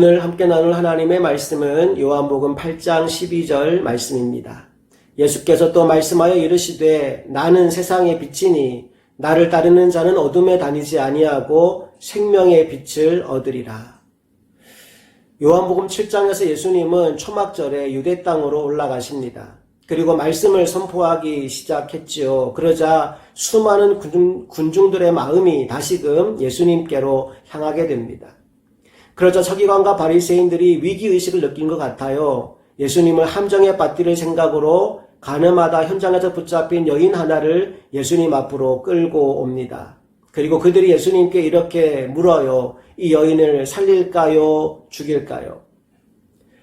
오늘 함께 나눌 하나님의 말씀은 요한복음 8장 12절 말씀입니다. 예수께서 또 말씀하여 이르시되 나는 세상의 빛이니 나를 따르는 자는 어둠에 다니지 아니하고 생명의 빛을 얻으리라. 요한복음 7장에서 예수님은 초막절에 유대 땅으로 올라가십니다. 그리고 말씀을 선포하기 시작했지요. 그러자 수많은 군중들의 마음이 다시금 예수님께로 향하게 됩니다. 그러자 서기관과 바리새인들이 위기의식을 느낀 것 같아요. 예수님을 함정에 빠뜨릴 생각으로 가늠하다 현장에서 붙잡힌 여인 하나를 예수님 앞으로 끌고 옵니다. 그리고 그들이 예수님께 이렇게 물어요. 이 여인을 살릴까요? 죽일까요?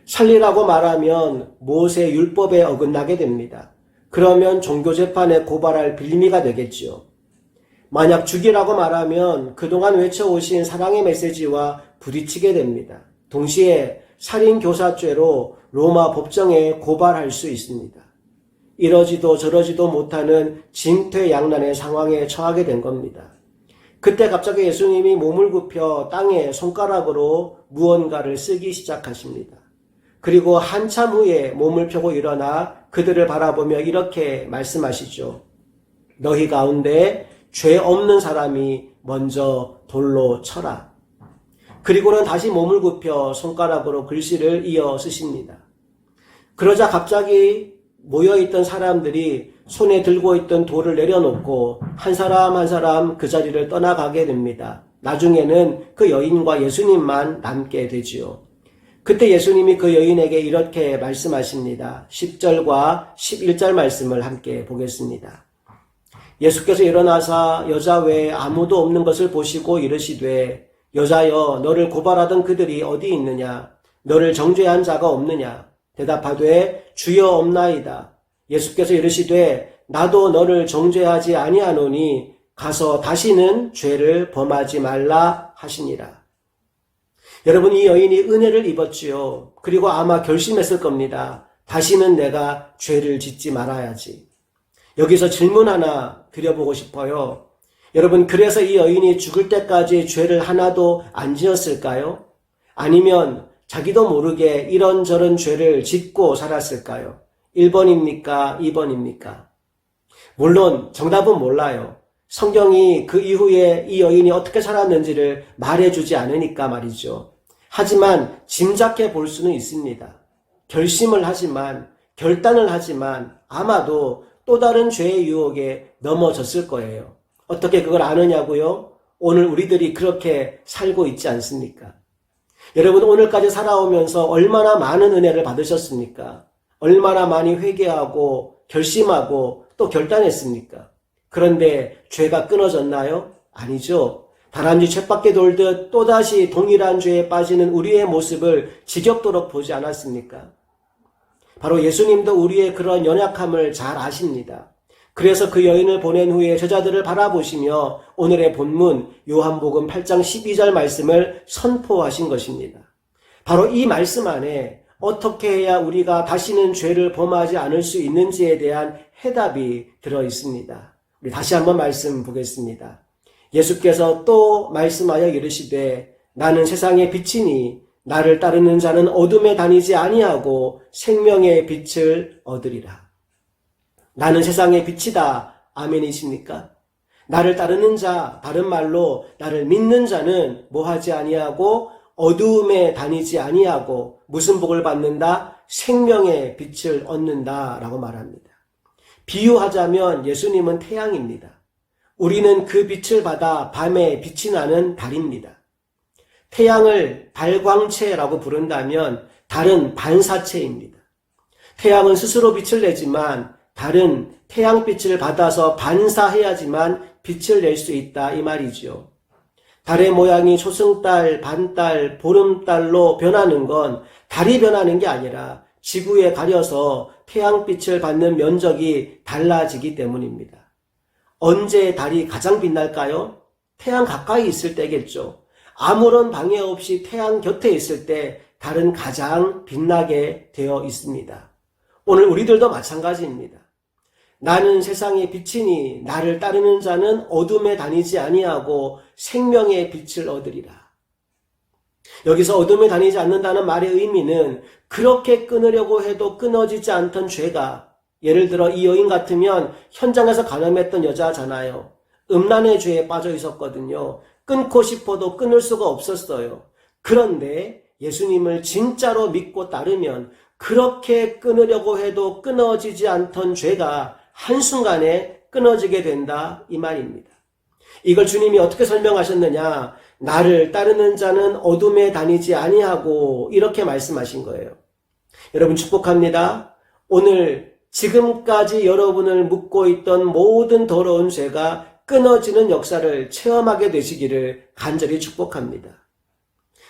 살리라고 말하면 모세 율법에 어긋나게 됩니다. 그러면 종교재판에 고발할 빌미가 되겠지요. 만약 죽이라고 말하면 그동안 외쳐오신 사랑의 메시지와 부딪히게 됩니다. 동시에 살인교사죄로 로마 법정에 고발할 수 있습니다. 이러지도 저러지도 못하는 진퇴양난의 상황에 처하게 된 겁니다. 그때 갑자기 예수님이 몸을 굽혀 땅에 손가락으로 무언가를 쓰기 시작하십니다. 그리고 한참 후에 몸을 펴고 일어나 그들을 바라보며 이렇게 말씀하시죠. 너희 가운데 죄 없는 사람이 먼저 돌로 쳐라. 그리고는 다시 몸을 굽혀 손가락으로 글씨를 이어 쓰십니다. 그러자 갑자기 모여있던 사람들이 손에 들고 있던 돌을 내려놓고 한 사람 한 사람 그 자리를 떠나가게 됩니다. 나중에는 그 여인과 예수님만 남게 되지요. 그때 예수님이 그 여인에게 이렇게 말씀하십니다. 10절과 11절 말씀을 함께 보겠습니다. 예수께서 일어나사 여자 외에 아무도 없는 것을 보시고 이르시되 여자여 너를 고발하던 그들이 어디 있느냐? 너를 정죄한 자가 없느냐? 대답하되 주여 없나이다. 예수께서 이르시되 나도 너를 정죄하지 아니하노니 가서 다시는 죄를 범하지 말라 하시니라. 여러분, 이 여인이 은혜를 입었지요. 그리고 아마 결심했을 겁니다. 다시는 내가 죄를 짓지 말아야지. 여기서 질문 하나 드려보고 싶어요. 여러분, 그래서 이 여인이 죽을 때까지 죄를 하나도 안 지었을까요? 아니면 자기도 모르게 이런저런 죄를 짓고 살았을까요? 1번입니까? 2번입니까? 물론 정답은 몰라요. 성경이 그 이후에 이 여인이 어떻게 살았는지를 말해주지 않으니까 말이죠. 하지만 짐작해 볼 수는 있습니다. 결심을 하지만, 결단을 하지만 아마도 또 다른 죄의 유혹에 넘어졌을 거예요. 어떻게 그걸 아느냐고요? 오늘 우리들이 그렇게 살고 있지 않습니까? 여러분, 오늘까지 살아오면서 얼마나 많은 은혜를 받으셨습니까? 얼마나 많이 회개하고 결심하고 또 결단했습니까? 그런데 죄가 끊어졌나요? 아니죠. 다람쥐 쳇바퀴 돌듯 또다시 동일한 죄에 빠지는 우리의 모습을 지겹도록 보지 않았습니까? 바로 예수님도 우리의 그런 연약함을 잘 아십니다. 그래서 그 여인을 보낸 후에 제자들을 바라보시며 오늘의 본문 요한복음 8장 12절 말씀을 선포하신 것입니다. 바로 이 말씀 안에 어떻게 해야 우리가 다시는 죄를 범하지 않을 수 있는지에 대한 해답이 들어 있습니다. 우리 다시 한번 말씀 보겠습니다. 예수께서 또 말씀하여 이르시되 나는 세상의 빛이니 나를 따르는 자는 어둠에 다니지 아니하고 생명의 빛을 얻으리라. 나는 세상의 빛이다. 아멘이십니까? 나를 따르는 자, 다른 말로 나를 믿는 자는 뭐하지 아니하고 어두움에 다니지 아니하고 무슨 복을 받는다? 생명의 빛을 얻는다 라고 말합니다. 비유하자면 예수님은 태양입니다. 우리는 그 빛을 받아 밤에 빛이 나는 달입니다. 태양을 발광체라고 부른다면 달은 반사체입니다. 태양은 스스로 빛을 내지만 달은 태양빛을 받아서 반사해야지만 빛을 낼 수 있다 이 말이죠. 달의 모양이 초승달, 반달, 보름달로 변하는 건 달이 변하는 게 아니라 지구에 가려서 태양빛을 받는 면적이 달라지기 때문입니다. 언제 달이 가장 빛날까요? 태양 가까이 있을 때겠죠. 아무런 방해 없이 태양 곁에 있을 때 달은 가장 빛나게 되어 있습니다. 오늘 우리들도 마찬가지입니다. 나는 세상의 빛이니 나를 따르는 자는 어둠에 다니지 아니하고 생명의 빛을 얻으리라. 여기서 어둠에 다니지 않는다는 말의 의미는 그렇게 끊으려고 해도 끊어지지 않던 죄가, 예를 들어 이 여인 같으면 현장에서 간음했던 여자잖아요. 음란의 죄에 빠져 있었거든요. 끊고 싶어도 끊을 수가 없었어요. 그런데 예수님을 진짜로 믿고 따르면 그렇게 끊으려고 해도 끊어지지 않던 죄가 한순간에 끊어지게 된다, 이 말입니다. 이걸 주님이 어떻게 설명하셨느냐? 나를 따르는 자는 어둠에 다니지 아니하고, 이렇게 말씀하신 거예요. 여러분 축복합니다. 오늘 지금까지 여러분을 묶고 있던 모든 더러운 죄가 끊어지는 역사를 체험하게 되시기를 간절히 축복합니다.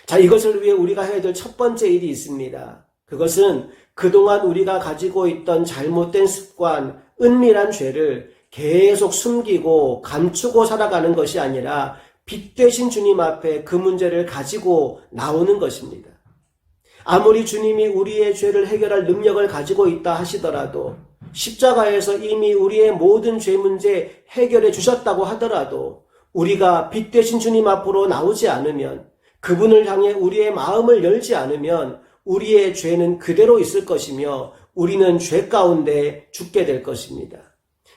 자, 이것을 위해 우리가 해야 될 첫 번째 일이 있습니다. 그것은 그동안 우리가 가지고 있던 잘못된 습관, 은밀한 죄를 계속 숨기고 감추고 살아가는 것이 아니라 빛 되신 주님 앞에 그 문제를 가지고 나오는 것입니다. 아무리 주님이 우리의 죄를 해결할 능력을 가지고 있다 하시더라도, 십자가에서 이미 우리의 모든 죄 문제 해결해 주셨다고 하더라도, 우리가 빛 되신 주님 앞으로 나오지 않으면, 그분을 향해 우리의 마음을 열지 않으면 우리의 죄는 그대로 있을 것이며 우리는 죄 가운데 죽게 될 것입니다.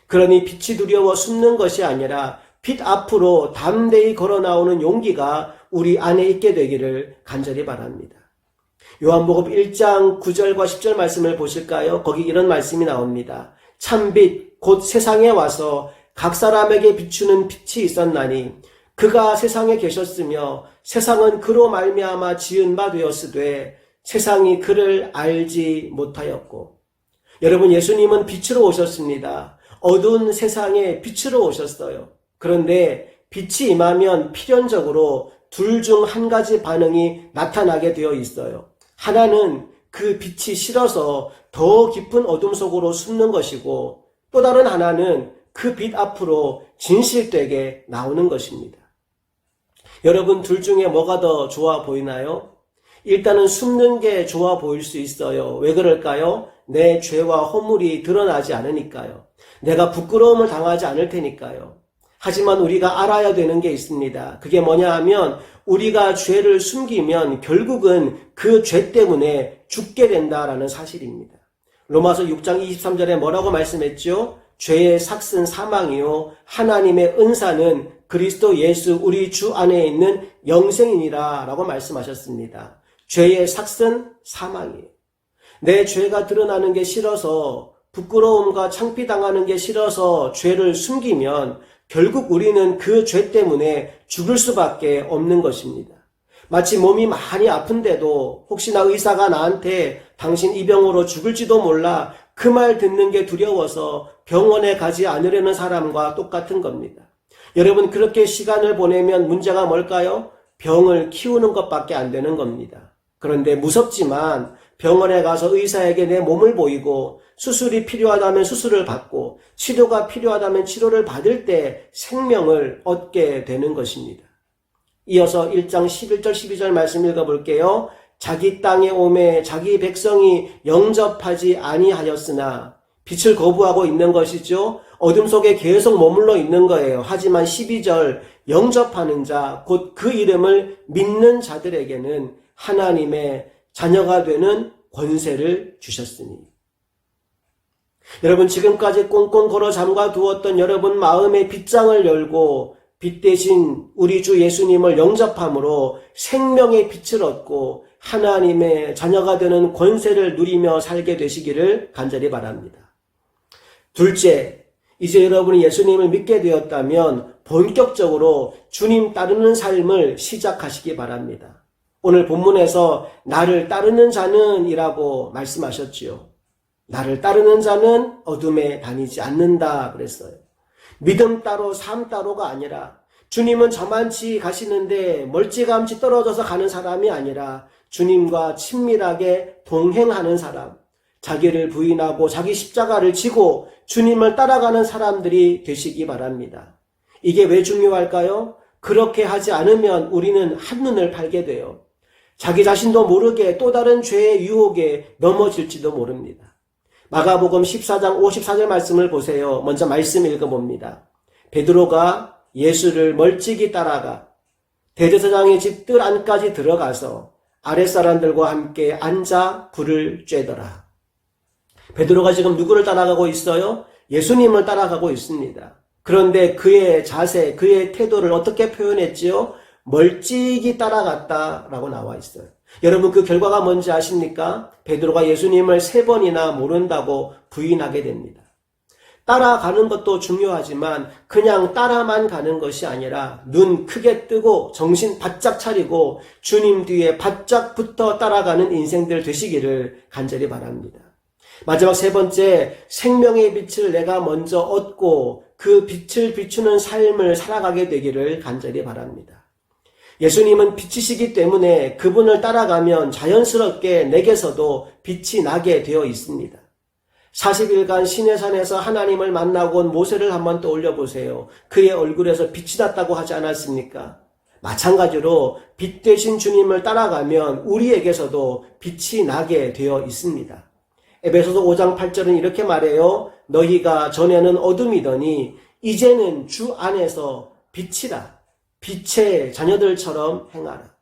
그러니 빛이 두려워 숨는 것이 아니라 빛 앞으로 담대히 걸어 나오는 용기가 우리 안에 있게 되기를 간절히 바랍니다. 요한복음 1장 9절과 10절 말씀을 보실까요? 거기 이런 말씀이 나옵니다. 참빛 곧 세상에 와서 각 사람에게 비추는 빛이 있었나니 그가 세상에 계셨으며 세상은 그로 말미암아 지은 바 되었으되 세상이 그를 알지 못하였고. 여러분, 예수님은 빛으로 오셨습니다. 어두운 세상에 빛으로 오셨어요. 그런데 빛이 임하면 필연적으로 둘 중 한 가지 반응이 나타나게 되어 있어요. 하나는 그 빛이 싫어서 더 깊은 어둠 속으로 숨는 것이고, 또 다른 하나는 그 빛 앞으로 진실되게 나오는 것입니다. 여러분, 둘 중에 뭐가 더 좋아 보이나요? 일단은 숨는 게 좋아 보일 수 있어요. 왜 그럴까요? 내 죄와 허물이 드러나지 않으니까요. 내가 부끄러움을 당하지 않을 테니까요. 하지만 우리가 알아야 되는 게 있습니다. 그게 뭐냐 하면 우리가 죄를 숨기면 결국은 그 죄 때문에 죽게 된다라는 사실입니다. 로마서 6장 23절에 뭐라고 말씀했죠? 죄의 삭은 사망이요 하나님의 은사는 그리스도 예수 우리 주 안에 있는 영생이니라 라고 말씀하셨습니다. 죄의 삭은 사망이에요. 내 죄가 드러나는 게 싫어서, 부끄러움과 창피당하는 게 싫어서 죄를 숨기면 결국 우리는 그 죄 때문에 죽을 수밖에 없는 것입니다. 마치 몸이 많이 아픈데도 혹시나 의사가 나한테 당신 이 병으로 죽을지도 몰라, 그 말 듣는 게 두려워서 병원에 가지 않으려는 사람과 똑같은 겁니다. 여러분, 그렇게 시간을 보내면 문제가 뭘까요? 병을 키우는 것밖에 안 되는 겁니다. 그런데 무섭지만 병원에 가서 의사에게 내 몸을 보이고 수술이 필요하다면 수술을 받고 치료가 필요하다면 치료를 받을 때 생명을 얻게 되는 것입니다. 이어서 1장 11절 12절 말씀 읽어볼게요. 자기 땅에 오매 자기 백성이 영접하지 아니하였으나, 빛을 거부하고 있는 것이죠. 어둠 속에 계속 머물러 있는 거예요. 하지만 12절 영접하는 자, 곧 그 이름을 믿는 자들에게는 하나님의 자녀가 되는 권세를 주셨으니. 여러분, 지금까지 꽁꽁 걸어 잠가 두었던 여러분 마음의 빗장을 열고 빛 대신 우리 주 예수님을 영접함으로 생명의 빛을 얻고 하나님의 자녀가 되는 권세를 누리며 살게 되시기를 간절히 바랍니다. 둘째, 이제 여러분이 예수님을 믿게 되었다면 본격적으로 주님 따르는 삶을 시작하시기 바랍니다. 오늘 본문에서 나를 따르는 자는 이라고 말씀하셨지요. 나를 따르는 자는 어둠에 다니지 않는다 그랬어요. 믿음 따로 삶 따로가 아니라 주님은 저만치 가시는데 멀찌감치 떨어져서 가는 사람이 아니라 주님과 친밀하게 동행하는 사람, 자기를 부인하고 자기 십자가를 지고 주님을 따라가는 사람들이 되시기 바랍니다. 이게 왜 중요할까요? 그렇게 하지 않으면 우리는 한눈을 팔게 돼요. 자기 자신도 모르게 또 다른 죄의 유혹에 넘어질지도 모릅니다. 마가복음 14장 54절 말씀을 보세요. 먼저 말씀 읽어봅니다. 베드로가 예수를 멀찍이 따라가 대제사장의 집 뜰 안까지 들어가서 아랫사람들과 함께 앉아 불을 쬐더라. 베드로가 지금 누구를 따라가고 있어요? 예수님을 따라가고 있습니다. 그런데 그의 자세, 그의 태도를 어떻게 표현했지요? 멀찍이 따라갔다라고 나와 있어요. 여러분, 그 결과가 뭔지 아십니까? 베드로가 예수님을 3번이나 모른다고 부인하게 됩니다. 따라가는 것도 중요하지만 그냥 따라만 가는 것이 아니라 눈 크게 뜨고 정신 바짝 차리고 주님 뒤에 바짝 붙어 따라가는 인생들 되시기를 간절히 바랍니다. 마지막 3번째, 생명의 빛을 내가 먼저 얻고 그 빛을 비추는 삶을 살아가게 되기를 간절히 바랍니다. 예수님은 빛이시기 때문에 그분을 따라가면 자연스럽게 내게서도 빛이 나게 되어 있습니다. 40일간 시내산에서 하나님을 만나고 온 모세를 한번 떠올려 보세요. 그의 얼굴에서 빛이 났다고 하지 않았습니까? 마찬가지로 빛 되신 주님을 따라가면 우리에게서도 빛이 나게 되어 있습니다. 에베소서 5장 8절은 이렇게 말해요. 너희가 전에는 어둠이더니 이제는 주 안에서 빛이라. 빛의 자녀들처럼 행하라.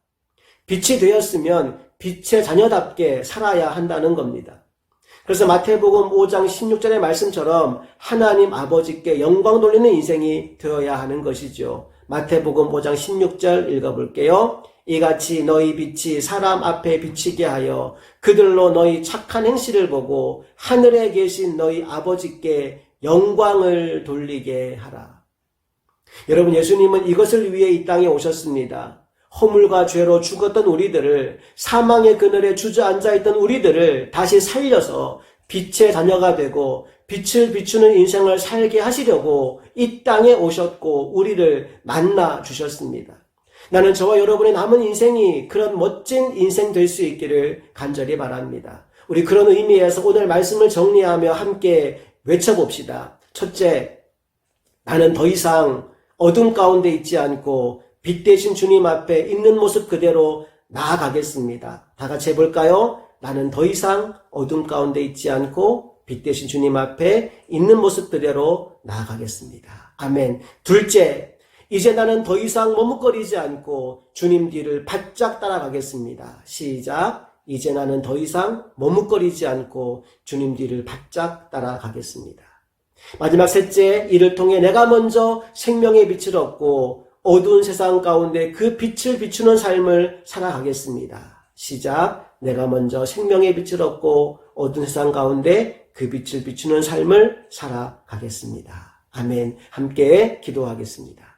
빛이 되었으면 빛의 자녀답게 살아야 한다는 겁니다. 그래서 마태복음 5장 16절의 말씀처럼 하나님 아버지께 영광 돌리는 인생이 되어야 하는 것이죠. 마태복음 5장 16절 읽어볼게요. 이같이 너희 빛이 사람 앞에 비치게 하여 그들로 너희 착한 행실을 보고 하늘에 계신 너희 아버지께 영광을 돌리게 하라. 여러분, 예수님은 이것을 위해 이 땅에 오셨습니다. 허물과 죄로 죽었던 우리들을, 사망의 그늘에 주저앉아 있던 우리들을 다시 살려서 빛의 자녀가 되고 빛을 비추는 인생을 살게 하시려고 이 땅에 오셨고 우리를 만나 주셨습니다. 나는 저와 여러분의 남은 인생이 그런 멋진 인생 될 수 있기를 간절히 바랍니다. 우리 그런 의미에서 오늘 말씀을 정리하며 함께 외쳐봅시다. 첫째, 나는 더 이상 어둠 가운데 있지 않고 빛 되신 주님 앞에 있는 모습 그대로 나아가겠습니다. 다 같이 해볼까요? 나는 더 이상 어둠 가운데 있지 않고 빛 되신 주님 앞에 있는 모습 그대로 나아가겠습니다. 아멘. 둘째, 이제 나는 더 이상 머뭇거리지 않고 주님 뒤를 바짝 따라가겠습니다. 시작. 이제 나는 더 이상 머뭇거리지 않고 주님 뒤를 바짝 따라가겠습니다. 마지막 셋째, 이를 통해 내가 먼저 생명의 빛을 얻고 어두운 세상 가운데 그 빛을 비추는 삶을 살아가겠습니다. 시작. 내가 먼저 생명의 빛을 얻고 어두운 세상 가운데 그 빛을 비추는 삶을 살아가겠습니다. 아멘. 함께 기도하겠습니다.